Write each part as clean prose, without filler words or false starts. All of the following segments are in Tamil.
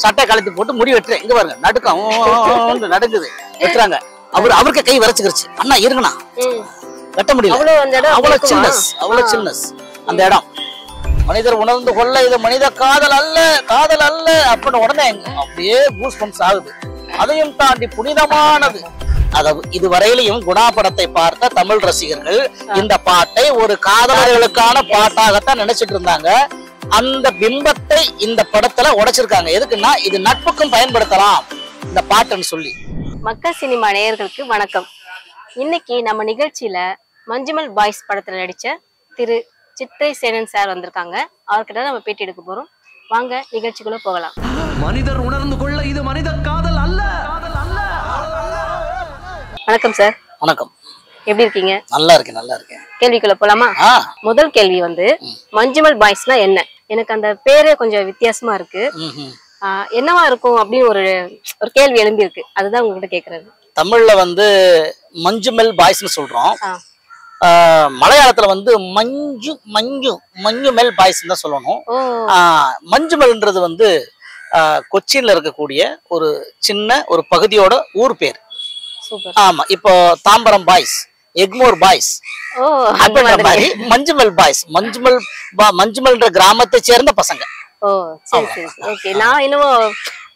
சட்டை கழுத்து போட்டு முடி வெட்டுறேன். இங்க பாருங்க நடுக்கம் நடுங்குது, வெட்டுறாங்க. அவருக்கு கை வரைச்சுக்கிருச்சு. அண்ணா இருக்குண்ணா, வெட்ட முடியல. அவ்வளவு சின்னஸ் அந்த இடம். மனிதர் உணர்ந்து கொள்ள இது மனித காதல் அல்ல, காதல் அல்ல அப்படின்னு உடனே அப்படியே பூஸ் பம்ப்ஸ் ஆகுது. அதையும் தாண்டி புனிதமானது. இதுவரையிலையும் குணா படத்தை பார்த்த தமிழ் ரசிகர்கள் இந்த பாட்டை ஒரு காதலர்களுக்கான பாட்டாகத்தான் நினைச்சிட்டு இருந்தாங்க. அந்த பிம்பத்தை இந்த படத்துல உடைச்சிருக்காங்க. எதுக்குன்னா இது நட்புக்கும் பயன்படுத்தலாம் இந்த பாட்டுன்னு சொல்லி. மக்கள் சினிமா நேயர்களுக்கு வணக்கம். இன்னைக்கு நம்ம நிகழ்ச்சியில மஞ்சுமல் பாய்ஸ் படத்துல நடிச்ச திரு சித்ரை சேனன் சார் வந்திருக்காங்க. அவர்கிட்ட நம்ம பேட்டி எடுக்க போறோம். வாங்க நிகழ்ச்சிக்குள்ள போகலாம். மனிதர் உணர்ந்து கொள்ள இது மனித காதல் அல்ல. வணக்கம் சார். வணக்கம். எப்படி இருக்கீங்க? நல்லா இருக்கேன், நல்லா இருக்கேன். கேள்விக்குள்ள போலாமா? முதல் கேள்வி வந்து மஞ்சுமல் பாய்ஸ்னா என்ன? எனக்கு அந்த பேரே கொஞ்சம் வித்தியாசமா இருக்கு. என்னவா இருக்கும் அப்படின்னு ஒரு கேள்வி எழும்பி இருக்கு. அதுதான் உங்ககிட்ட கேக்குறது. தமிழ்ல வந்து மஞ்சுமல் பாய்ஸ்னு சொல்றோம். மலையாளத்துல வந்து மஞ்சு மஞ்சு மஞ்சுமெல் பாய்ஸ் தான் சொல்லணும். மஞ்சுமெல்ன்றது வந்து கொச்சின்ல இருக்கக்கூடிய ஒரு சின்ன ஒரு பகுதியோட ஊர் பேர். ஆமா, இப்போ தாம்பரம் பாய்ஸ், எக்மோர் பாய்ஸ் அப்படின்ற மாதிரி மஞ்சுமெல் பாய்ஸ், மஞ்சுமெல்ன்ற கிராமத்தை சேர்ந்த பசங்க. ஓ சரி சரி, ஓகே. நான் இன்னும்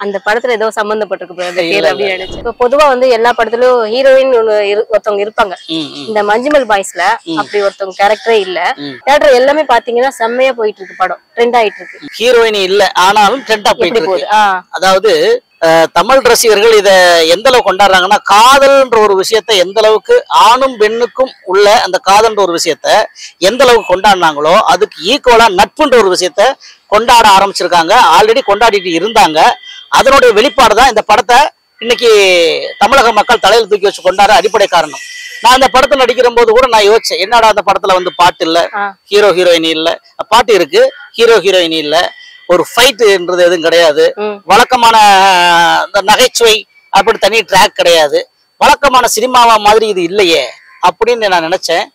அந்த படத்துல ஏதோ சம்பந்தப்பட்டிருக்கு அப்படின்னு நினைச்சேன். இப்ப பொதுவா வந்து எல்லா படத்துலயும் ஹீரோயின் ஒருத்தவங்க இருப்பாங்க. இந்த மஞ்சுமெல் பாய்ஸ்ல அப்படி ஒருத்தவங்க கேரக்டரே இல்ல. தியேட்டர் எல்லாமே பாத்தீங்கன்னா செம்மையா போயிட்டு இருக்கு, படம் ட்ரெண்ட் ஆயிட்டு இருக்கு. ஹீரோயின் இல்ல, ஆனாலும் ட்ரெண்டா போயிட்டு இருக்கு. அதாவது தமிழ் ரசிகர்கள் இத எந்த அளவுக்கு கொண்டாடுறாங்கன்னா, காதல்ன்ற ஒரு விஷயத்த எந்த அளவுக்கு ஆணும் பெண்ணுக்கும் உள்ள அந்த காதல்ன்ற ஒரு விஷயத்த எந்த அளவுக்கு கொண்டாடினாங்களோ அதுக்கு ஈக்குவலா நட்புன்ற ஒரு விஷயத்த கொண்டாட ஆரம்பிச்சிருக்காங்க. ஆல்ரெடி கொண்டாடிட்டு இருந்தாங்க. அதனுடைய வெளிப்பாடு தான் இந்த படத்தை இன்னைக்கு தமிழக மக்கள் தலையில் தூக்கி வச்சு கொண்டாட அடிப்படை காரணம். நான் இந்த படத்துல நடிக்கிற போது கூட நான் யோசிச்சேன், என்னடா அந்த படத்துல வந்து பாட்டு இல்ல, ஹீரோ ஹீரோயினி இல்ல. பாட்டு இருக்கு, ஹீரோ ஹீரோயினி இல்ல, ஒரு ஃபைட்ன்றது எதுவும் கிடையாது, வழக்கமான இந்த நகைச்சுவை அப்படி தனி ட்ராக் கிடையாது, வழக்கமான சினிமாவா மாதிரி இது இல்லையே அப்படின்னு நான் நினைச்சேன்.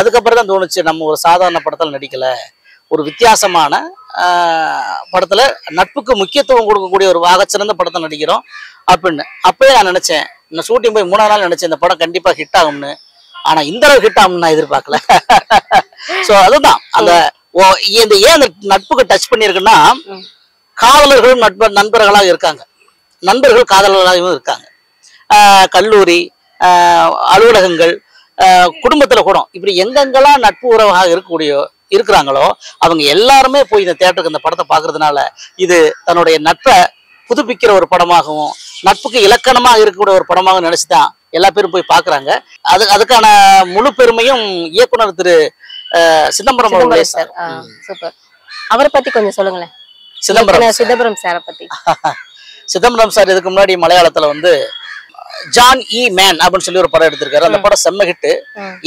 அதுக்கப்புறம் தான் தோணுச்சு, நம்ம ஒரு சாதாரண படத்துல நடிக்கல, ஒரு வித்தியாசமான படத்துல நட்புக்கு முக்கியத்துவம் கொடுக்கக்கூடிய ஒரு சிறந்த படத்தை நடிக்கிறோம் அப்படின்னு. அப்பயே நான் நினைச்சேன், இந்த ஷூட்டிங் போய் 3ஆவது நாள் நினைச்சேன் இந்த படம் கண்டிப்பா ஹிட் ஆகும்னு. ஆனா இந்த அளவுக்கு ஹிட் ஆகும்னு நான் எதிர்பார்க்கல. சோ அதுதான் அந்த ஏன் அந்த நட்புக்கு டச் பண்ணிருக்குன்னா, காதலர்களும் நண்பர்களாக இருக்காங்க, நண்பர்கள் காதலர்களாகவும் இருக்காங்க. கல்லூரி, அலுவலகங்கள், குடும்பத்துல கூட இப்படி எங்கெங்கெல்லாம் நட்பு உறவாக இருக்கிறாங்களோ அவங்க எல்லாருமே போய் இந்த தியேட்டருக்கு இந்த படத்தை பாக்குறதுனால இது தன்னுடைய நட்பை புதுப்பிக்கிற ஒரு படமாகவும் நட்புக்கு இலக்கணமாக இருக்கக்கூடிய ஒரு படமாக நினைச்சுதான் எல்லா பேரும் போய் பாக்குறாங்க. அதுக்கான முழு பெருமையும் இயக்குனர் திரு சிதம்பரம் அவர்களே சார். சூப்பர். அவரை பத்தி கொஞ்சம் சொல்லுங்களேன். சிதம்பரம் சாரை பத்தி. சிதம்பரம் சார் இதுக்கு முன்னாடி மலையாளத்துல வந்து ஜான் இ மேன் அப்படின்னு சொல்லி ஒரு படம் எடுத்திருக்காரு. அந்த படம் செம்ம ஹிட்டு.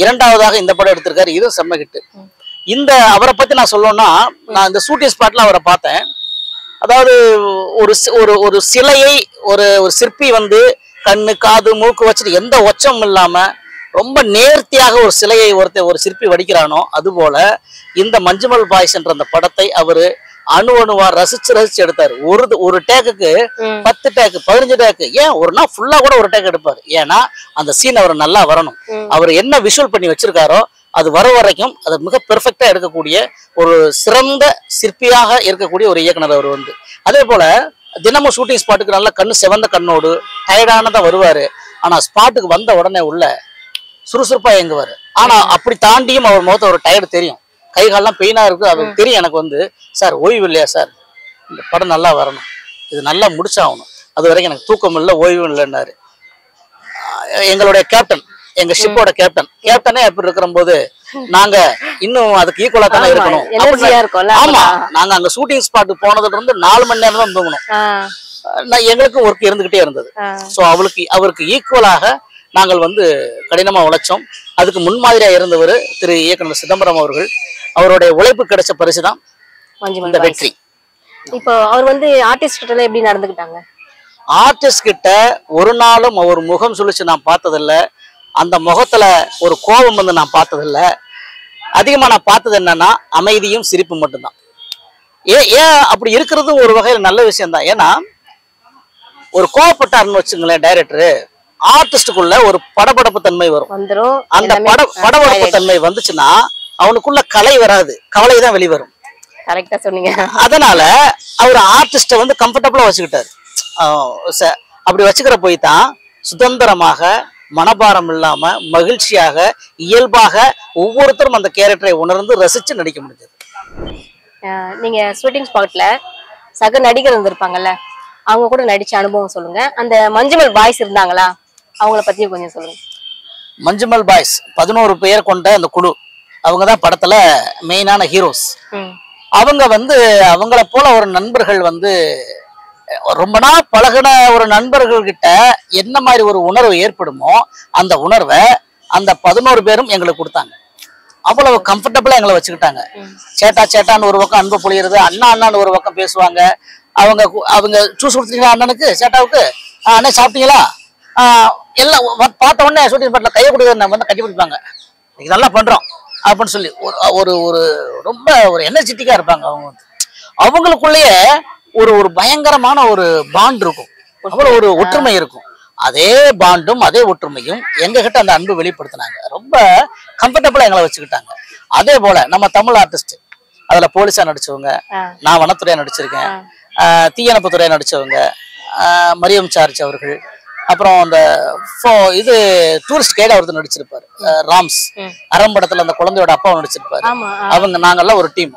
இரண்டாவதாக இந்த படம் எடுத்திருக்காரு, இதுவும் செம்ம ஹிட்டு. இந்த அவரை பத்தி நான் சொல்லணும்னா, நான் இந்த ஷூட்டிங் ஸ்பாட்ல அவரை பார்த்தேன். அதாவது ஒரு சிலையை ஒரு சிற்பி வந்து கண்ணு காது மூக்கு வச்சுட்டு எந்த ஒச்சமும் இல்லாம ரொம்ப நேர்த்தியாக ஒரு சிலையை ஒரு சிற்பி வடிக்கிறானோ அதுபோல இந்த மஞ்சுமெல் பாய்ஸ் என்ற அந்த படத்தை அவரு அணுவா ரசிச்சு எடுத்தாரு. ஒரு டேக்குக்கு 10 டேக்கு 15 டேக்கு, ஏன் ஒரு நாள் ஃபுல்லா கூட ஒரு டேக் எடுப்பாரு. ஏன்னா அந்த சீன் அவர் நல்லா வரணும். அவர் என்ன விஷுவல் பண்ணி வச்சிருக்காரோ அது வர வரைக்கும் அது மிக பெர்ஃபெக்டா எடுக்கக்கூடிய ஒரு சிறந்த சிற்பியாக இருக்கக்கூடிய ஒரு இயக்குனர் அவர் வந்து. அதே போல தினமும் ஷூட்டிங் ஸ்பாட்டுக்கு நல்லா கண்ணு செவந்த கண்ணோடு டயர்டானதான் வருவாரு. ஆனா ஸ்பாட்டுக்கு வந்த உடனே உள்ள சுறுசுறுப்பா இயங்குவாரு. ஆனா அப்படி தாண்டியும் அவர் முகத்த ஒரு டயர்டு தெரியும், கை காலெல்லாம் பெயினா இருக்கு, அது தெரியும். எனக்கு வந்து சார் ஓய்வு இல்லையா சார், இந்த படம் நல்லா வரணும், இது நல்லா முடிச்சாகணும், அது வரைக்கும் எனக்கு தூக்கம் இல்லை ஓய்வு இல்லைன்னாரு. எங்களுடைய கேப்டன், எங்க ஷிப்போட கேப்டனே அப்படி இருக்கிற போது நாங்க இன்னும் அதுக்கு ஈக்குவலா தானே இருக்கணும். ஆமா, நாங்க அங்க ஷூட்டிங் ஸ்பாட் போனதுல இருந்து 4 மணி நேரம் தான் தூங்கணும். எங்களுக்கு ஒர்க் இருந்துகிட்டே இருந்தது. ஸோ அவருக்கு ஈக்குவலாக நாங்கள் வந்து கடினமா உழைச்சோம். அதுக்கு முன்மாதிரியா இருந்தவர் திரு இயக்குனர் சிதம்பரம் அவர்கள். அவருடைய உழைப்பு கிடைச்ச பரிசுதான் இந்த வெற்றி. இப்போ அவர் வந்து ஆர்டிஸ்ட் கிட்ட எப்படி நடந்துக்கிட்டாங்க? ஆர்டிஸ்ட் கிட்ட ஒரு நாளும் அவர் முகம் சுழிச்சு நான் பார்த்ததில்லை. அந்த முகத்துல ஒரு கோபம் வந்து நான் பார்த்ததில்லை. அதிகமா நான் பார்த்தது என்னன்னா அமைதியும் சிரிப்பு மட்டும்தான். ஏன் அப்படி இருக்கிறது ஒரு வகையில் நல்ல விஷயம் தான். ஏன்னா ஒரு கோவப்பட்டாருன்னு வச்சுங்களேன் டைரக்டர், ஆர்டிஸ்டுக்குள்ள ஒரு படபடப்பு தன்மை வரும். அந்த படபடப்பு தன்மை வந்துச்சுன்னா அவனுக்குள்ள கலை வராது, கவலை தான் வெளிவரும். கரெக்டா சொன்னீங்க. அதனால அவர் ஆர்டிஸ்ட வந்து கம்ஃபர்டபுளா வச்சுக்கிட்டாரு. அப்படி வச்சுக்கிற போய் தான் சுதந்திரமாக, மனபாரம் இல்லாம, மகிழ்ச்சியாக, இயல்பாக ஒவ்வொருத்தரும் அந்த கேரக்டரை உணர்ந்து ரசிச்சு நடிக்க முடிஞ்சது. நீங்க ஷூட்டிங் ஸ்பாட்ல சக நடிகர் இருந்திருப்பாங்கல்ல, அவங்க கூட நடிச்ச அனுபவம் சொல்லுங்க. அந்த மஞ்சுமல் பாய்ஸ் இருந்தாங்களா, அவங்கள பத்தி கொஞ்சம் சொல்லுங்க. மஞ்சுமல் பாய்ஸ் 11 பேர் கொண்ட அந்த குழு, அவங்கதான் படத்துல மெயினான ஹீரோஸ். அவங்க வந்து அவங்கள போல ஒரு நண்பர்கள் வந்து ரொம்ப நாள் பழகின ஒரு நண்பர்கள் கிட்ட என்ன மாதிரி ஒரு உணர்வு ஏற்படுமோ அந்த உணர்வை அந்த 11 பேரும் எங்களுக்கு கொடுத்தாங்க. அவ்வளவு கம்ஃபர்டபுளா எங்களை வச்சுக்கிட்டாங்க. சேட்டா சேட்டான்னு ஒரு பக்கம் அன்பு பொழியிறது, அண்ணா அண்ணான்னு ஒரு பக்கம் பேசுவாங்க. அவங்க சூஸ் கொடுத்துட்டீங்களா அண்ணனுக்கு, சேட்டாவுக்கு, அண்ணன் சாப்பிட்டீங்களா, எல்லாம் பார்த்த உடனே ஷூட்டிங் ஸ்பாட்ல கையை கொடுக்குறது நம்ம வந்து கட்டி பிடிப்பாங்க, இன்னைக்கு நல்லா பண்றோம் அப்படின்னு சொல்லி ஒரு ஒரு ரொம்ப ஒரு எனர்ஜெட்டிக்கா இருப்பாங்க. அவங்களுக்குள்ளேயே ஒரு பயங்கரமான ஒரு பாண்ட் இருக்கும், அவ்வளவு ஒரு ஒற்றுமை இருக்கும். அதே பாண்டும் அதே ஒற்றுமையும் எங்க கிட்ட அந்த அன்பு வெளிப்படுத்தினாங்க. ரொம்ப கம்ஃபர்டபுளா எங்களை வச்சுக்கிட்டாங்க. அதே போல நம்ம தமிழ் ஆர்டிஸ்ட், அதுல போலீஸா நடிச்சவங்க, நான் வனத்துறையா நடிச்சிருக்கேன், தீயணைப்பு துறையா நடிச்சவங்க மரியம் சார்ஜ் அவர்கள், அப்புறம் அந்த இது டூரிஸ்ட் கைடா ஒருத்தர் நடிச்சிருப்பாரு ராம்ஸ், அரம்படத்துல அந்த குழந்தையோட அப்பாவை நடிச்சிருப்பாரு. நாங்கெல்லாம் ஒரு டீம்.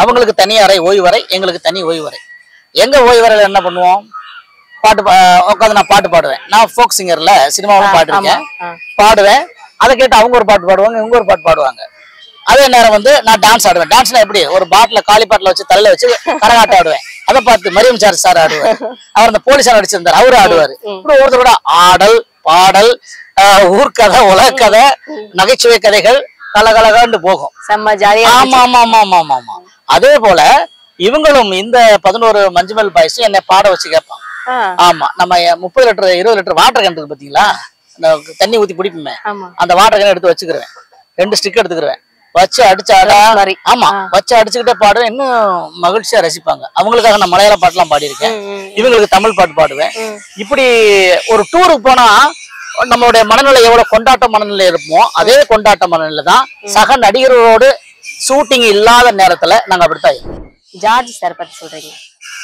அவங்களுக்கு தனி அறை ஓய்வறை, எங்களுக்கு தனி ஓய்வறை. எங்க ஓய்வறையில என்ன பண்ணுவோம், பாட்டு உட்காந்து நான் பாட்டு பாடுவேன். நான் ஃபோக் சிங்கர்ல சினிமாவும் பாடுறேன், பாடுவேன். அதை கேட்டு அவங்க ஒரு பாட்டு பாடுவாங்க, இவங்க ஒரு பாட்டு பாடுவாங்க. அதே நேரம் வந்து நான் டான்ஸ் ஆடுவேன். டான்ஸ்னா எப்படி, ஒரு பாட்டில காலி பாட்டில வச்சு தலையில வச்சு கரகாட்டம் ஆடுவேன். அதை பார்த்து மரியம் சார் சார் ஆடுவார். அவர் அந்த போலீஸா நடிச்சிருந்தார், அவரு ஆடுவாரு. ஒருத்தரோட ஆடல், பாடல், ஊர்கதை, உலகக்கதை, நகைச்சுவை கதைகள் கலகலகான்னு போகும். ஆமா ஆமா ஆமா ஆமா ஆமா ஆமா. அதே போல இவங்களும் இந்த 11 மஞ்சுமல் பாய்ஸும் என்னை பாட வச்சு கேட்பான். ஆமா, நம்ம 30 லிட்டர் 20 லிட்டர் வாட்டர் கேன் இருக்கு பாத்தீங்களா, தண்ணி ஊத்தி பிடிப்போமே, அந்த வாட்டர் கேன் எடுத்து வச்சுக்கிறேன். 2 ஸ்டிக் எடுத்துக்கிறேன், வச்சு அடிச்சாடா. ஆமா, வச்சு அடிச்சுக்கிட்டே பாடுவேன். இன்னும் மகிழ்ச்சியா ரசிப்பாங்க. அவங்களுக்காக நான் மலையாள பாட்டுலாம் பாடியிருக்கேன், இவங்களுக்கு தமிழ் பாட்டு பாடுவேன். இப்படி ஒரு டூருக்கு போனா நம்மளுடைய மனநிலை எவ்வளவு கொண்டாட்ட மனநிலை இருப்போமோ அதே கொண்டாட்ட மனநிலை தான் சக நடிகர்களோடு ஷூட்டிங் இல்லாத நேரத்துல நாங்க அப்படித்தான். ஜார்ஜ் சார் பத்தி சொல்றீங்க?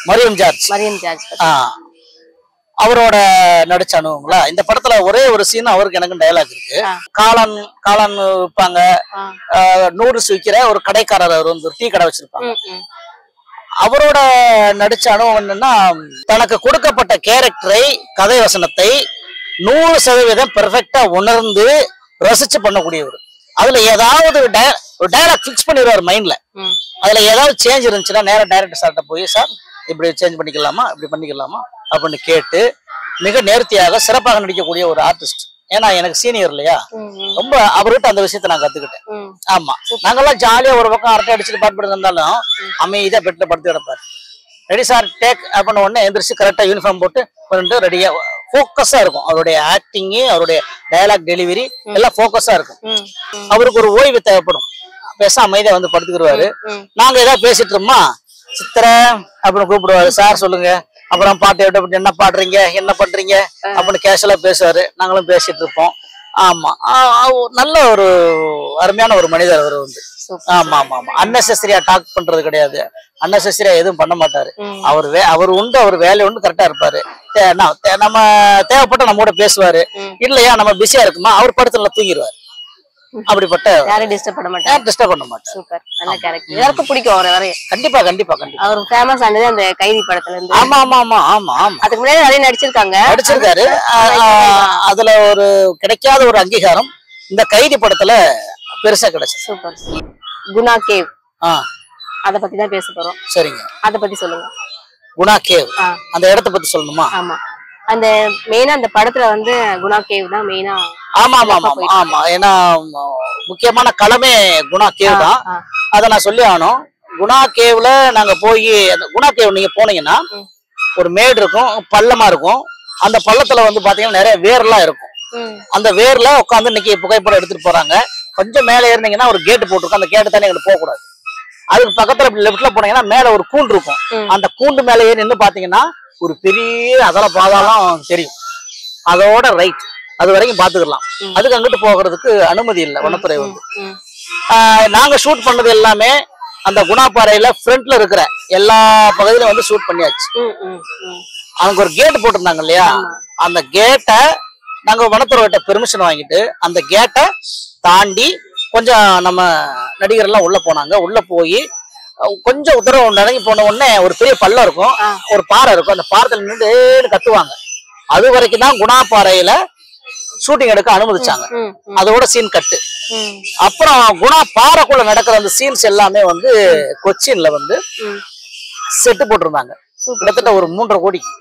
மரியம் ஜார்ஜ் அவரோட நடிச்ச அனுபவங்களா, இந்த படத்துல ஒரே ஒரு சீன் அவருக்கு எனக்கு டயலாக் இருக்கு. காளான் காளான் விற்பாங்க, நூடுல்ஸ் விற்கிற ஒரு கடைக்காரர், அவர் வந்து டீ கடை வச்சிருப்பாங்க. அவரோட நடிச்ச அனுபவம் என்னன்னா, தனக்கு கொடுக்கப்பட்ட கேரக்டரை, கதை வசனத்தை 100% பெர்ஃபெக்டா உணர்ந்து ரசிச்சு பண்ணக்கூடியவர். அதுல ஏதாவது ஒரு டயலாக் பிக்ஸ் பண்ணிடுவார் மைண்ட்ல. அதுல ஏதாவது சேஞ்ச் இருந்துச்சுன்னா நேரம் டைரக்டர் சார்ட்ட போய், சார் இப்படி சேஞ்ச் பண்ணிக்கலாமா, இப்படி பண்ணிக்கலாமா அப்படின்னு கேட்டு மிக நேர்த்தியாக சிறப்பாக நடிக்கக்கூடிய ஒரு ஆர்டிஸ்ட். ஏன்னா எனக்கு சீனியர் இல்லையா, ரொம்ப அவர்கிட்ட அந்த விஷயத்த நான் கத்துக்கிட்டேன். ஆமா, நாங்கெல்லாம் ஜாலியா ஒரு பக்கம் அரட்டை அடிச்சுட்டு பாட்டு பாட்டு இருந்தாலும் அமைதியா பெட்ல படுத்து கிடப்பாரு. ரெடி சார் டேக் அப்படின்னு உடனே எந்திரிச்சு கரெக்டா யூனிஃபார்ம் போட்டு பண்ணிட்டு ரெடியா ஃபோக்கஸா இருக்கும். அவருடைய ஆக்டிங்கு, அவருடைய டயலாக் டெலிவரி எல்லாம் ஃபோக்கஸா இருக்கும். அவருக்கு ஒரு ஓய்வு தேவைப்படும், பேச அமைதியா வந்து படுத்துக்கிடுவாரு. நாங்க ஏதாவது பேசிட்டு இருக்கோமா, சித்திர அப்படின்னு கூப்பிடுவாரு, சார் சொல்லுங்க, அப்புறம் பாட்டு எப்படி என்ன பாடுறீங்க, என்ன பண்றீங்க அப்படின்னு கேஷுவலா பேசுவாரு. நாங்களும் பேசிட்டு இருப்போம். ஆமா, நல்ல ஒரு அருமையான ஒரு மனிதர் அவர் வந்து. ஆமா ஆமா ஆமா, அன்னெசரியா டாக் பண்றது கிடையாது, அன்னெசரியா எதுவும் பண்ண மாட்டாரு. அவர் உண்டு, அவர் வேலை உண்டு, கரெக்டா இருப்பாரு. நம்ம தேவைப்பட்ட நம்ம கூட பேசுவாரு. இல்லையா நம்ம பிஸியா இருக்குமா, அவர் படத்துல நல்லா தூங்கிடுவாரு. அப்படிப்பட்ட யாரையும் டிஸ்டர்ப் பண்ண மாட்டார். சூப்பர், நல்ல கேரக்டர். எல்லாருக்கும் பிடிக்கும் அவரை வரைய. கண்டிப்பா கண்டிப்பா கண்டிப்பா. அவர் ஃபேமஸ் ஆனது அந்த கைதி படத்துல இருந்து. ஆமா ஆமா ஆமா ஆமா ஆமா. அதுக்கு முன்னாடி நிறைய நடிச்சிருக்காரு. அதுல ஒரு கிடைக்காத ஒரு அங்கீகாரம் இந்த கைதி படத்துல பெருசா கிடைச்சு. சூப்பர். குணா கேவ், அத பத்தி தான் பேச போறோம். சரிங்க, அத பத்தி சொல்லுங்க. குணா கேவ், அந்த இடத்தை பத்தி சொல்லணுமா? ஆமா, அந்த மெயினா அந்த படத்துல வந்து குணா கேவ் தான் மெயினா. ஆமா ஆமா ஆமா ஆமா, ஏன்னா முக்கியமான களமே குணா கேவ் தான். அதை நான் சொல்லி ஆகணும். குணா கேவ்ல நாங்க போய், அந்த குணா கேவ் நீங்க போனீங்கன்னா ஒரு மேடு இருக்கும், பள்ளமா இருக்கும். அந்த பள்ளத்துல வந்து பாத்தீங்கன்னா நிறைய வேர்லாம் இருக்கும். அந்த வேர்ல உட்காந்து இன்னைக்கு புகைப்படம் எடுத்துட்டு போறாங்க. கொஞ்சம் மேல ஏறினீங்கன்னா ஒரு கேட்டு போட்டிருக்கும், அந்த கேட்டு தானே எங்களுக்கு போக கூடாது. அதுக்கு பக்கத்துல லெப்ட்ல போனீங்கன்னா மேல ஒரு கூண்டு இருக்கும். அந்த கூண்டு மேல ஏறி நின்று பாத்தீங்கன்னா ஒரு பெரிய அதல பாதாளம் தெரியும். அதோட ரைட் அது வரைக்கும் பாத்துக்கலாம். அதுக்கு அங்கிட்டு போகிறதுக்கு அனுமதி இல்லை வனத்துறை வந்து. நாங்க ஷூட் பண்ணது எல்லாமே அந்த குணாப்பாறையில ஃப்ரண்ட்ல இருக்கிற எல்லா பகுதியிலும் வந்து ஷூட் பண்ணியாச்சு. அவங்க ஒரு கேட் போட்டிருந்தாங்க இல்லையா, அந்த கேட்டை நாங்க வனத்துறையிட்ட பெர்மிஷன் வாங்கிட்டு அந்த கேட்டை தாண்டி கொஞ்சம் நம்ம நடிகர் எல்லாம் உள்ள போனாங்க. உள்ள போய் கொஞ்சம் உத்தரவு நடங்கி போன உடனே ஒரு பெரிய பள்ளம் இருக்கும், ஒரு பாறை இருக்கும். அந்த பாறத்துல நின்று கத்துவாங்க. அது வரைக்கும் தான் குணாப்பாறையில ஷூட்டிங் எடுக்க அனுமதிச்சாங்க. அதோட சீன் கட்டு. அப்புறம் குணா பாறைக்குள்ள நடக்கிற அந்த சீன்ஸ் எல்லாமே வந்து கொச்சின்ல வந்து செட்டு போட்டிருந்தாங்க. கிட்டத்தட்ட ஒரு 3.5 கோடிக்கு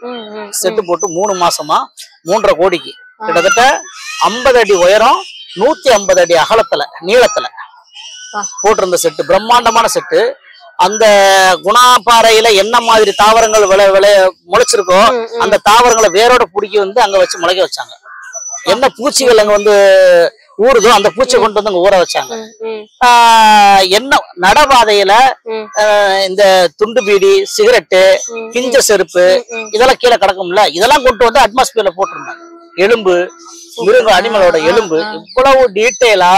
செட்டு போட்டு 3 மாசமா 3.5 கோடிக்கு கிட்டத்தட்ட 50 அடி உயரம் 150 அடி அகலத்துல நீளத்துல போட்டிருந்த செட்டு. பிரம்மாண்டமான செட்டு. அந்த குணாப்பாறையில என்ன மாதிரி தாவரங்கள் முளைச்சிருக்கோ அந்த தாவரங்களை வேரோட பிடிக்கி வந்து அங்க வச்சு முளைக்க வச்சாங்க. என்ன பூச்சிகள் அங்க வந்து ஊறுதோ அந்த பூச்சியை கொண்டு வந்து அங்க ஊற வச்சாங்க. என்ன நடபாதையில இந்த துண்டு பீடி, சிகரெட்டு, பிஞ்ச செருப்பு இதெல்லாம் கீழே கிடக்கும்ல, இதெல்லாம் கொண்டு வந்து அட்மாஸ்பியர்ல போட்டிருந்தாங்க. எலும்பு, மிருக அனிமலோட எலும்பு இவ்வளவு டீட்டெயிலா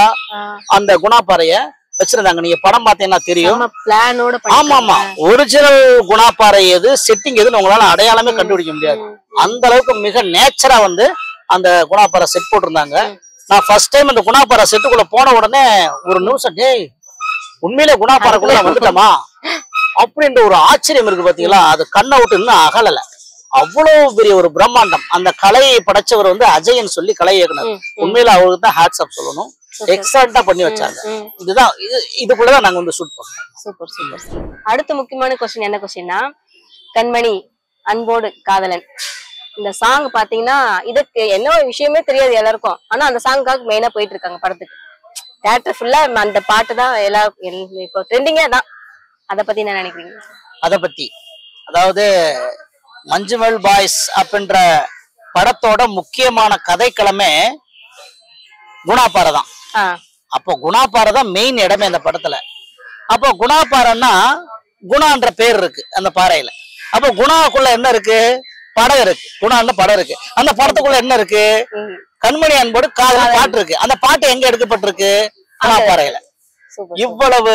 அந்த குணாப்பாறைய வச்சிருந்தாங்க. நீங்க படம் பாத்தீங்கன்னா தெரியும். ஆமா ஆமா, ஒரிஜினல் குணாப்பாறை எது, செட்டிங் எதுன்னு உங்களால அடையாளமே கண்டுபிடிக்க முடியாது. அந்த அளவுக்கு மிக நேச்சரா வந்து அந்த குணாப்பாறை செட் போட்டிருந்தாங்க. நான் ஃபர்ஸ்ட் டைம் அந்த குணாப்பாறை செட்டுக்குள்ள போன உடனே ஒரு நிமிஷம், டேய் உண்மையிலே குணாப்பாறைக்குள்ள வந்துட்டோமா அப்படின்ற ஒரு ஆச்சரியம் இருக்கு பாத்தீங்களா. அது கண்ணை விட்டு இன்னும் அகலல. அவ்வளவு பெரிய ஒரு பிரம்மாண்டம். அந்த கலையை படைச்சவர் வந்து அஜயன் சொல்லி கலை இயக்குனர். உண்மையில அவருக்கு தான் ஹேட்ஸ் ஆஃப் சொல்லணும். எக்ஸலண்டா பண்ணி வச்சாங்க. இதுதான் இதுக்குள்ளதான் நாங்க வந்து ஷூட் பண்ணோம். Super super. அடுத்த முக்கியமான கொஸ்டின் என்ன கொஸ்டின்னா, கண்மணி அன்போடு காதலன் இந்த சாங் பாத்தீங்கன்னா இதுக்கு என்ன விஷயமே தெரியாது எல்லாருக்கும். ஆனா அந்த சாங்காக மெயினா போயிட்டு இருக்காங்க படத்துக்கு. தியேட்டர் ஃபுல்லா அந்த பாட்டு தான் இப்போ ட்ரெண்டிங்கே தான். அதை பத்தி என்ன நினைக்கிறீங்க? அதை பத்தி அதாவது மஞ்சுமல் பாய்ஸ் அப்படின்ற படத்தோட முக்கியமான கதைக்களமே குணாப்பாறை தான். அப்போ குணாப்பாறை தான் மெயின் இடமே அந்த படத்துல. அப்போ குணாப்பாறைன்னா குணான்ற பேர் இருக்கு அந்த பாறையில. அப்போ குணாக்குள்ள என்ன இருக்கு? படம் இருக்கு. குணான்னு படம் இருக்கு. அந்த படத்துக்குள்ள என்ன இருக்கு? கண்மணி அன்போடு காதல் பாட்டு இருக்கு. அந்த பாட்டு எங்க எடுக்கப்பட்டிருக்கு? குணாப்பாறையில. இவ்வளவு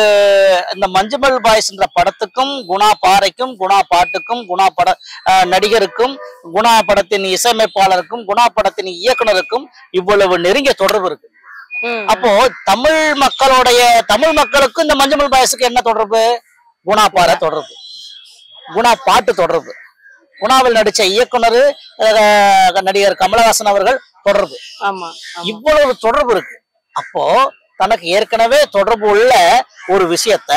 இந்த மஞ்சுமல் பாய்ஸ்ன்ற படத்துக்கும் குணா பாறைக்கும் குணா பாட்டுக்கும் குணா பட நடிகருக்கும் குணா படத்தின் இசையமைப்பாளருக்கும் குணா படத்தின் இயக்குனருக்கும் இவ்வளவு நெருங்கிய தொடர்பு இருக்கு. அப்போ தமிழ் மக்களுக்கும் இந்த மஞ்சுமல் பாய்ஸுக்கு என்ன தொடர்பு? குணா பாறை தொடர்பு, குணா பாட்டு தொடர்பு, குணாவில் நடிச்ச இயக்குனர் நடிகர் கமலஹாசன் அவர்கள் தொடர்பு. இவ்வளவு தொடர்பு இருக்கு. அப்போ தனக்கு ஏற்கனவே தொடர்பு உள்ள ஒரு விஷயத்த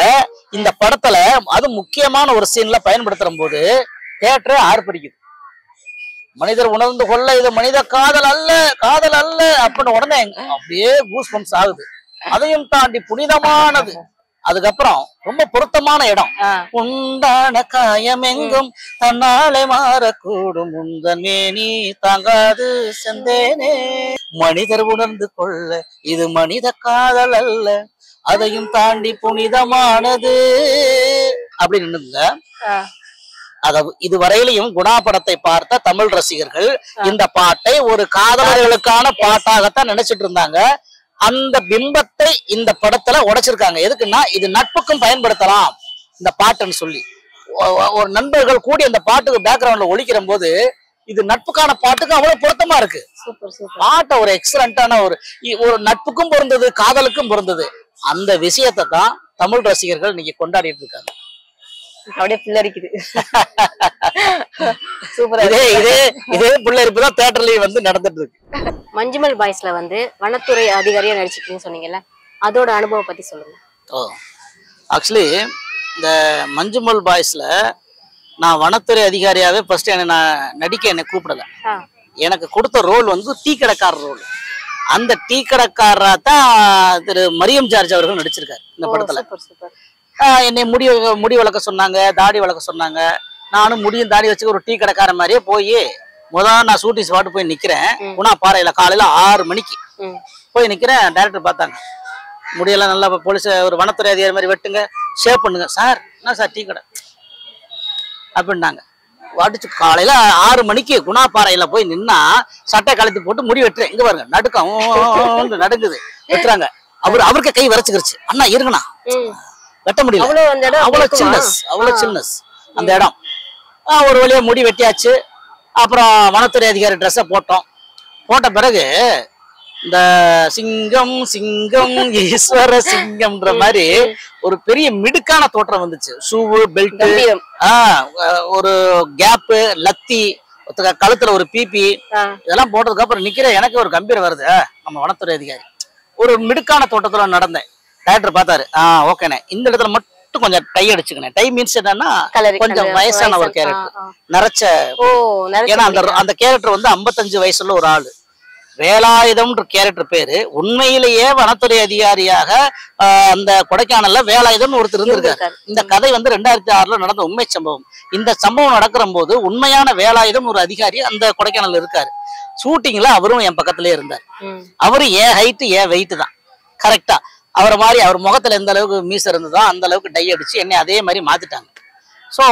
இந்த படத்துல அது முக்கியமான ஒரு சீன்ல பயன்படுத்துற போது தியேட்டரே ஆர்ப்பரிக்குது. மனிதர் உணர்ந்து கொள்ள இது மனித காதல் அல்ல, காதல் அல்ல அப்படின்னு உடனே அப்படியே கூஸ் பம்ப்ஸ் ஆகுது. அதையும் தாண்டி புனிதமானது. அதுக்கப்புறம் ரொம்ப பொருத்தமான இடம். உண்டான காயம் எங்கும் தன்னாலே மாறக்கூடும் உந்தனே நீ தாங்காது செந்தேனே மனிதர் உணர்ந்து கொள்ள இது மனித காதல் அல்ல, அதையும் தாண்டி புனிதமானது அப்படின்னு. இதுவரையிலையும் குணா படத்தை பார்த்த தமிழ் ரசிகர்கள் இந்த பாட்டை ஒரு காதலர்களுக்கான பாட்டாகத்தான் நினைச்சிட்டு இருந்தாங்க. அந்த பிம்பத்தை இந்த படத்துல உடைச்சிருக்காங்க. எதுக்குன்னா இது நட்புக்கும் பயன்படுத்தலாம் இந்த பாட்டுன்னு சொல்லி ஒரு நண்பர்கள் கூடி அந்த பாட்டுக்கு பேக்ரவுண்ட்ல ஒலிக்கிற போது இது நட்புக்கான பாட்டுக்கு அவ்வளவு பொருத்தமா இருக்கு. பாட்டை ஒரு எக்ஸலண்டான ஒரு நட்புக்கும் பொருந்தது, காதலுக்கும் பொருந்தது. அந்த விஷயத்தை தான் தமிழ் ரசிகர்கள் இன்னைக்கு கொண்டாடிட்டு இருக்காங்க. அப்படியே புல்லரிக்குது. இதே புல்லரிப்பு தான் தியேட்டர்லயே வந்து நடந்துட்டு இருக்கு. மஞ்சுமல் பாய்ஸ்ல வந்து வனத்துறை அதிகாரியா நடிச்சிருக்கீங்கன்னு சொன்னீங்கல்ல, அதோட அனுபவம் பத்தி சொல்லுங்க. ஆக்சுவலி இந்த மஞ்சுமல் பாய்ஸ்ல நான் வனத்துறை அதிகாரியாவே ஃபர்ஸ்ட் என்னை கூப்பிடல. எனக்கு கொடுத்த ரோல் வந்து டீ கடைக்காரர் ரோல். அந்த டீ கடைக்காரரா தான் திரு மரியம் ஜார்ஜ் அவர்கள் நடிச்சிருக்காரு இந்த படத்துல. என்னை முடி வளர்க்க சொன்னாங்க, தாடி வளர்க்க சொன்னாங்க. நானும் முடியும் தாடி வச்சு ஒரு டீ கடைக்கார மாதிரியே போய் நான் ஷூட்டிங் ஸ்பாட் போய் நிக்கிறேன். குணா பாறையில காலையில 6 மணிக்கு போய் நிக்கிறேன். டைரக்டர் பார்த்தாங்க, முடியெல்லாம் நல்லா போலீஸ் ஒரு வனத்துறை அதிகாரி மாதிரி வெட்டுங்க, ஷேப் பண்ணுங்க. சார் என்ன சார் டீ கடை அப்படின்னாங்க. அடிச்சு காலையில 6 மணிக்கு குணாப்பாறையில போய் நின்னா சட்டை கழுத்து போட்டு முடி வெட்டுறேன். இங்க பாருங்க நடுக்கம் நடுங்குது, வெட்டுறாங்க. அவருக்கு கை வரைச்சுக்கிருச்சு. அண்ணா இருங்கண்ணா, வெட்ட முடியல, அவ்வளவு சில்னஸ் அந்த இடம். ஒரு வழியா முடி வெட்டியாச்சு. அப்புறம் வனத்துறை அதிகாரி ட்ரெஸ்ஸை போட்ட பிறகு இந்த சிங்கம் சிங்கம் ஈஸ்வர சிங்கம்ன்ற மாதிரி ஒரு பெரிய மிடுக்கான தோற்றம் வந்துச்சு. ஷூவு, பெல்ட், ஒரு கேப்பு, லத்தி, கழுத்துல ஒரு பிபி இதெல்லாம் போட்டதுக்கு அப்புறம் நிக்கிற எனக்கு ஒரு கம்பீரம் வருது. நம்ம வனத்துறை அதிகாரி ஒரு மிடுக்கான தோட்டத்துல நடந்தேன். டைரக்டர் பார்த்தாரு, ஓகேண்ணே இந்த இடத்துல மட்டும் கொஞ்சம் டை அடிச்சுக்கணும். டை மீன்ஸ் என்னன்னா கொஞ்சம் வயசான ஒரு கேரக்டர், நரைச்ச. ஏன்னா அந்த கேரக்டர் வந்து 55 வயசுல ஒரு ஆளு. வேலாயுதம் கேரக்டர் பேரு. உண்மையிலேயே வனத்துறை அதிகாரியாக அந்த கொடைக்கானல்ல வேலாயுதம் ஒருத்தர் இருந்திருக்காரு. இந்த கதை வந்து 2006 நடந்த உண்மை சம்பவம். இந்த சம்பவம் நடக்கிற போது உண்மையான வேலாயுதம் ஒரு அதிகாரி அந்த கொடைக்கானல்ல இருக்காரு. ஷூட்டிங்ல அவரும் என் பக்கத்திலே இருந்தார். அவரு ஏன் ஹைட்டு ஏன் வெயிட் தான் கரெக்டா. அவரை மாதிரி அவர் முகத்துல எந்த அளவுக்கு மீச இருந்ததோ அந்த அளவுக்கு டை அடிச்சு என்னை அதே மாதிரி மாத்திட்டாங்க. ஸோ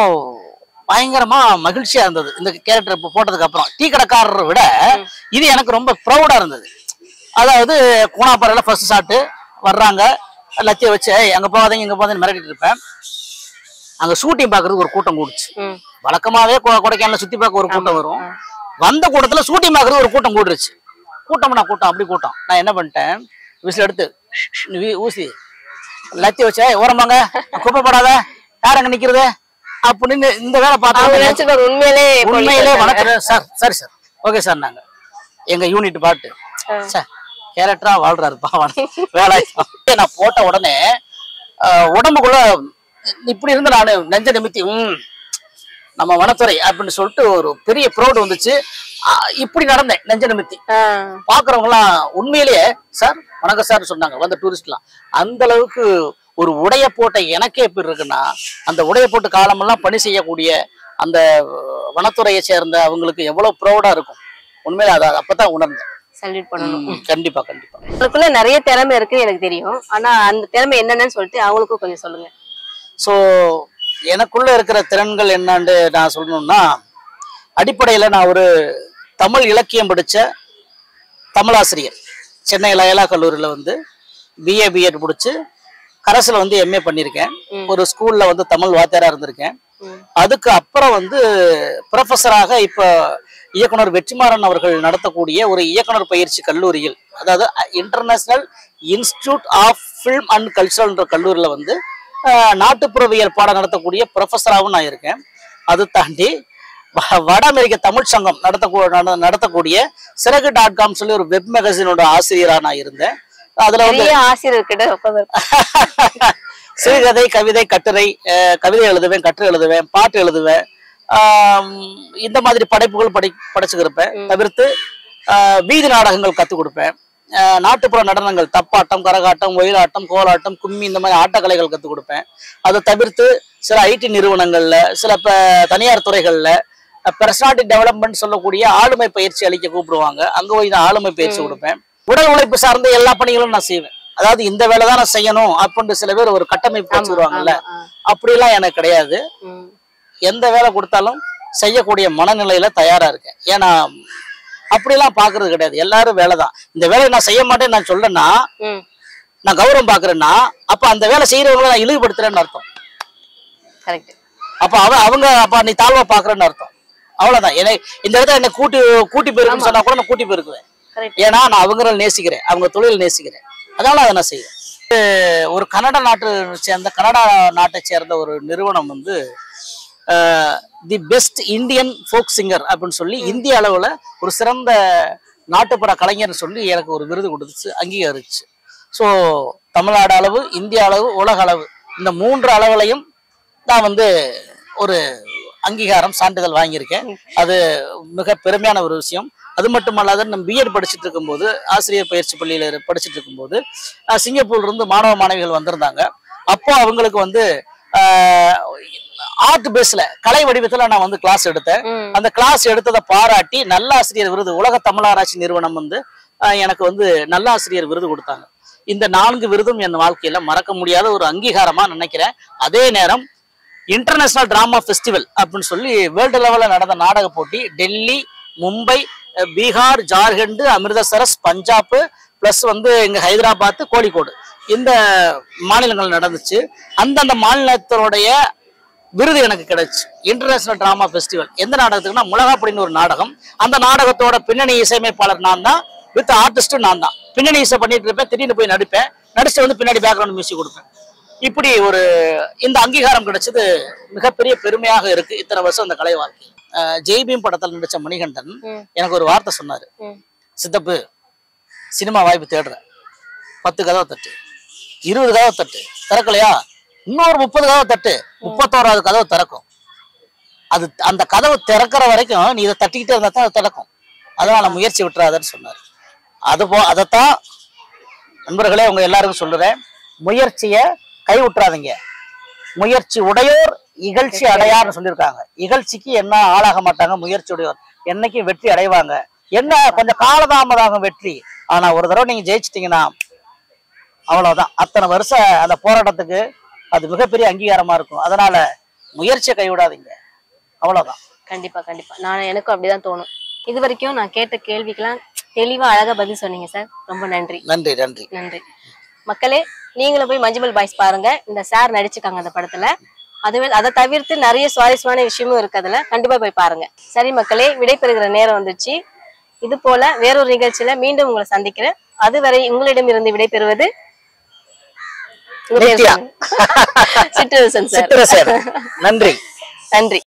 பயங்கரமா மகிழ்ச்சியா இருந்தது இந்த கேரக்டர் போட்டதுக்கு அப்புறம். டீ கடைக்காரரை விட இது எனக்கு ரொம்ப ப்ரௌடா இருந்தது. அதாவது கூனாப்பாறையில ஃபர்ஸ்ட் ஷாட்டு வர்றாங்க, லத்திய வச்சு அங்க போகாதீங்க இங்க போகாதீங்க மிரட்டிட்டு இருப்பேன். அங்க ஷூட்டிங் பாக்குறதுக்கு ஒரு கூட்டம் கூடுச்சு. வழக்கமாவே கொடைக்கானல சுத்தி பார்க்க ஒரு கூட்டம் வரும். வந்த கூட்டத்துல ஷூட்டிங் பாக்குறது ஒரு கூட்டம் கூடுச்சு. கூட்டம்னா கூட்டம், அப்படி கூட்டம். நான் என்ன பண்ணிட்டேன், விசில் எடுத்து ஊசி லத்தி வச்ச ஓரமாங்க, குப்பப்படாத, யார் அங்க நிக்கிறது அப்படின்னு இந்த வேலை பார்த்தா உண்மையிலே வணக்கம் சார். சரி சார், ஓகே சார். நாங்க எங்க யூனிட் பாட்டு சார் கேரக்டரா வாழ்றாருப்பா வேலை. நான் போட்ட உடனே உடம்புக்குள்ள இப்படி இருந்து நானு நெஞ்ச நிமித்தி நம்ம வனத்துறை அப்படின்னு சொல்லிட்டு ஒரு பெரிய ப்ரௌட் வந்துச்சு. இப்படி நடந்தேன் நெஞ்ச நிமித்தி. பாக்குறவங்க எல்லாம் உண்மையிலேயே சார் வணக்கம் சார் சொன்னாங்க வந்த டூரிஸ்ட்லாம். அந்த அளவுக்கு ஒரு உடைய போட்ட எனக்கே எப்படி இருக்குன்னா, அந்த உடைய போட்டு காலமெல்லாம் பணி செய்யக்கூடிய அந்த வனத்துறையை சேர்ந்த அவங்களுக்கு எவ்வளவு ப்ரௌடா இருக்கும். உண்மையில அதை அப்பதான் உணர்ந்தேன். சல்யூட் பண்ணணும். கண்டிப்பா கண்டிப்பா. உங்களுக்குள்ள நிறைய திறமை இருக்கு எனக்கு தெரியும். ஆனா அந்த திறமை என்னன்னு சொல்லிட்டு அவங்களுக்கும் கொஞ்சம் சொல்லுங்க. ஸோ எனக்குள்ள இருக்கிற திறன்கள் என்னன்னு நான் சொல்லணும்னா, அடிப்படையில நான் ஒரு தமிழ் இலக்கியம் படிச்ச தமிழாசிரியர். சென்னை லயோலா கல்லூரியில வந்து பிஏ பிஎட் முடிச்சு கரஸ்ல வந்து எம்ஏ பண்ணியிருக்கேன். ஒரு ஸ்கூல்ல வந்து தமிழ் வாத்தியாரா இருந்திருக்கேன். அதுக்கு அப்புறம் வந்து ப்ரொஃபஸராக இப்ப இயக்குனர் வெற்றிமாறன் அவர்கள் நடத்தக்கூடிய ஒரு இயக்குனர் பயிற்சி கல்லூரியில், அதாவது international institute of film and கல்ச்சரல்ன்ற கல்லூரியில வந்து நாட்டுப்புறவியல் பாடம் நடத்தக்கூடிய ப்ரொஃபஸராகவும் நான் இருக்கேன். அது தாண்டி வட அமெரிக்க தமிழ் சங்கம் நடத்தக்கூடிய சிறகு.com சொல்லி ஒரு வெப் மேகசினோட ஆசிரியரா நான் இருந்தேன். அதுல வந்து சிறுகதை, கவிதை, கட்டுரை, கவிதை எழுதுவேன், கட்டுரை எழுதுவேன், பாட்டு எழுதுவேன். இந்த மாதிரி படைப்புகள் படைச்சுக்கிருப்பேன். தவிர்த்து வீதி நாடகங்கள் கற்றுக் கொடுப்பேன். நாட்டுப்புற நடனங்கள், தப்பாட்டம், கரகாட்டம், ஒயிலாட்டம், கோலாட்டம், கும்மி, இந்த மாதிரி ஆட்டக்கலைகள் கற்றுக் கொடுப்பேன். அதை தவிர்த்து சில ஐடி நிறுவனங்கள்ல, சில தனியார் துறைகள்ல பர்சனாலிட்டி டெவலப்மெண்ட் சொல்லக்கூடிய ஆளுமை பயிற்சி அளிக்க கூப்பிடுவாங்க. அங்க போய் நான் ஆளுமை பயிற்சி கொடுப்பேன். உடல் உழைப்பு சார்ந்த எல்லா பணிகளும் நான் செய்வேன். அதாவது இந்த வேலை தான் நான் செய்யணும் அப்படின்ட்டு சில பேர் ஒரு கட்டமைப்பு வச்சுருவாங்கல்ல, அப்படிலாம் எனக்கு கிடையாது. எந்த வேலை கொடுத்தாலும் செய்யக்கூடிய மனநிலையில தயாரா இருக்கேன். ஏன்னா அப்படிலாம் பாக்குறது கிடையாது. எல்லாரும் வேலைதான். இந்த வேலையை நான் செய்ய மாட்டேன்னு நான் சொல்றேன்னா, நான் கௌரவம் பாக்குறேன்னா, அப்ப அந்த வேலை செய்யறவங்களை நான் இழிவுபடுத்துறேன்னு அர்த்தம். அப்ப அவங்க அப்ப நீ தாழ்வா பாக்குறேன்னு அர்த்தம். அவ்வளவுதான். இந்த இடத்துல என்ன கூட்டி போயிருக்குன்னு சொன்னா கூட நான் கூட்டி போயிருக்குவேன். ஏன்னா நான் அவங்களை நேசிக்கிறேன், அவங்க தொழில் நேசிக்கிறேன். அதனால அதை நான் செய்வேன். ஒரு கனடா நாட்டை சேர்ந்த ஒரு நிறுவனம் வந்து the best Indian folk singer அப்படின்னு சொல்லி இந்திய அளவுல ஒரு சிறந்த நாட்டுப்புற கலைஞர்னு சொல்லி எனக்கு ஒரு விருது கொடுத்துச்சு, அங்கீகரிச்சு. ஸோ தமிழ்நாடு அளவு, இந்திய அளவு, உலக அளவு, இந்த 3 அளவுலையும் நான் வந்து ஒரு அங்கீகாரம், சான்றிதழ் வாங்கியிருக்கேன். அது மிக பெருமையான ஒரு விஷயம். அது மட்டுமல்லாத நம்ம பிஎட் படிச்சுட்டு இருக்கும்போது, ஆசிரியர் பயிற்சி பள்ளியில படிச்சுட்டு இருக்கும்போது சிங்கப்பூர்ல இருந்து மாணவ மாணவிகள் வந்திருந்தாங்க. அப்போ அவங்களுக்கு வந்து ஆர்ட் பேஸ்ல, கலை வடிவத்துல நான் வந்து கிளாஸ் எடுத்தேன். அந்த கிளாஸ் எடுத்ததை பாராட்டி நல்ல ஆசிரியர் விருது, உலக தமிழாராய்ச்சி நிறுவனம் வந்து எனக்கு வந்து நல்ல ஆசிரியர் விருது கொடுத்தாங்க. இந்த 4 விருதும் என் வாழ்க்கையில மறக்க முடியாத ஒரு அங்கீகாரமா நினைக்கிறேன். அதே நேரம் இன்டர்நேஷனல் டிராமா ஃபெஸ்டிவல் அப்படின்னு சொல்லி வேர்ல்டு லெவலில் நடந்த நாடக போட்டி டெல்லி, மும்பை, பீகார், ஜார்க்கண்ட், அமிர்தசரஸ், பஞ்சாப் பிளஸ் வந்து இங்க ஹைதராபாத், கோழிக்கோடு இந்த மாநிலங்கள் நடந்துச்சு. அந்தந்த மாநிலத்தினுடைய விருது எனக்கு கிடைச்சு. இன்டர்நேஷனல் டிராமா ஃபெஸ்டிவல் எந்த நாடகத்துக்குன்னா முலகாப்படின்னு ஒரு நாடகம். அந்த நாடகத்தோட பின்னணி இசையமைப்பாளர் நான் தான், வித் ஆர்டிஸ்டும் நான் தான். பின்னணி இசை பண்ணிட்டு இருப்பேன், திடீர்னு போய் நடிப்பேன், நடிச்சுட்டு வந்து பின்னாடி பேக்ரவுண்ட் மியூசிக் கொடுப்பேன். இப்படி ஒரு இந்த அங்கீகாரம் கிடைச்சது மிகப்பெரிய பெருமையாக இருக்கு இத்தனை வருஷம் இந்த கலை வாழ்க்கை. ஜெய்பீம் படத்தில் நடிச்ச மணிகண்டன் எனக்கு ஒரு வார்த்தை சொன்னாரு, சித்தப்பு சினிமா வாய்ப்பு தேடுற 10 கதவை தட்டு, 20 கதவை தட்டு, திறக்கலையா இன்னொரு 30 கதவை தட்டு, 31வது கதவை திறக்கும். அது அந்த கதவை திறக்கிற வரைக்கும் நீ இதை தட்டிக்கிட்டே இருந்தா தான் அது திறக்கும். அதனால முயற்சி விட்டுறாதன்னு சொன்னார். அதைத்தான் நண்பர்களே உங்க எல்லாருக்கும் சொல்லுறேன், முயற்சியை கை விட்டுறாதீங்க. முயற்சி உடையோர் இகழ்ச்சி அடையார்னு சொல்லியிருக்காங்க. இகழ்ச்சிக்கு என்ன ஆளாக மாட்டாங்க, முயற்சி உடையோர் என்னைக்கு வெற்றி அடைவாங்க. என்ன கொஞ்சம் காலதாமதாகும் வெற்றி, ஆனா ஒரு தடவை நீங்க ஜெயிச்சிட்டீங்கன்னா அவ்வளவுதான். அத்தனை வருஷம் அந்த போராட்டத்துக்கு அது மிகப்பெரிய அங்கீகாரமா இருக்கும். அதனால முயற்சியை கைவிடாதீங்க, அவ்வளவுதான். கண்டிப்பா கண்டிப்பா, எனக்கும் அப்படிதான் தோணும். இது வரைக்கும் நான் கேட்ட கேள்விக்கெல்லாம் தெளிவா அழகா பதில் சொன்னீங்க சார். ரொம்ப நன்றி. நன்றி நன்றி நன்றி. மக்களே, நீங்களும் போய் மஞ்சுமல் பாய்ஸ் பாருங்க. இந்த சார் நடிச்சுக்காங்க அந்த படத்துல. அதை தவிர்த்து நிறைய சுவாரஸ்யமான விஷயமும் இருக்கு அதுல, கண்டிப்பா போய் பாருங்க. சரி மக்களே, விடைபெறுகிற நேரம் வந்துச்சு. இது போல வேறொரு நிகழ்ச்சியில மீண்டும் உங்களை சந்திக்கிறேன். அதுவரை உங்களிடம் இருந்து விடைபெறுவது சிற்றரசன் சார். நன்றி நன்றி.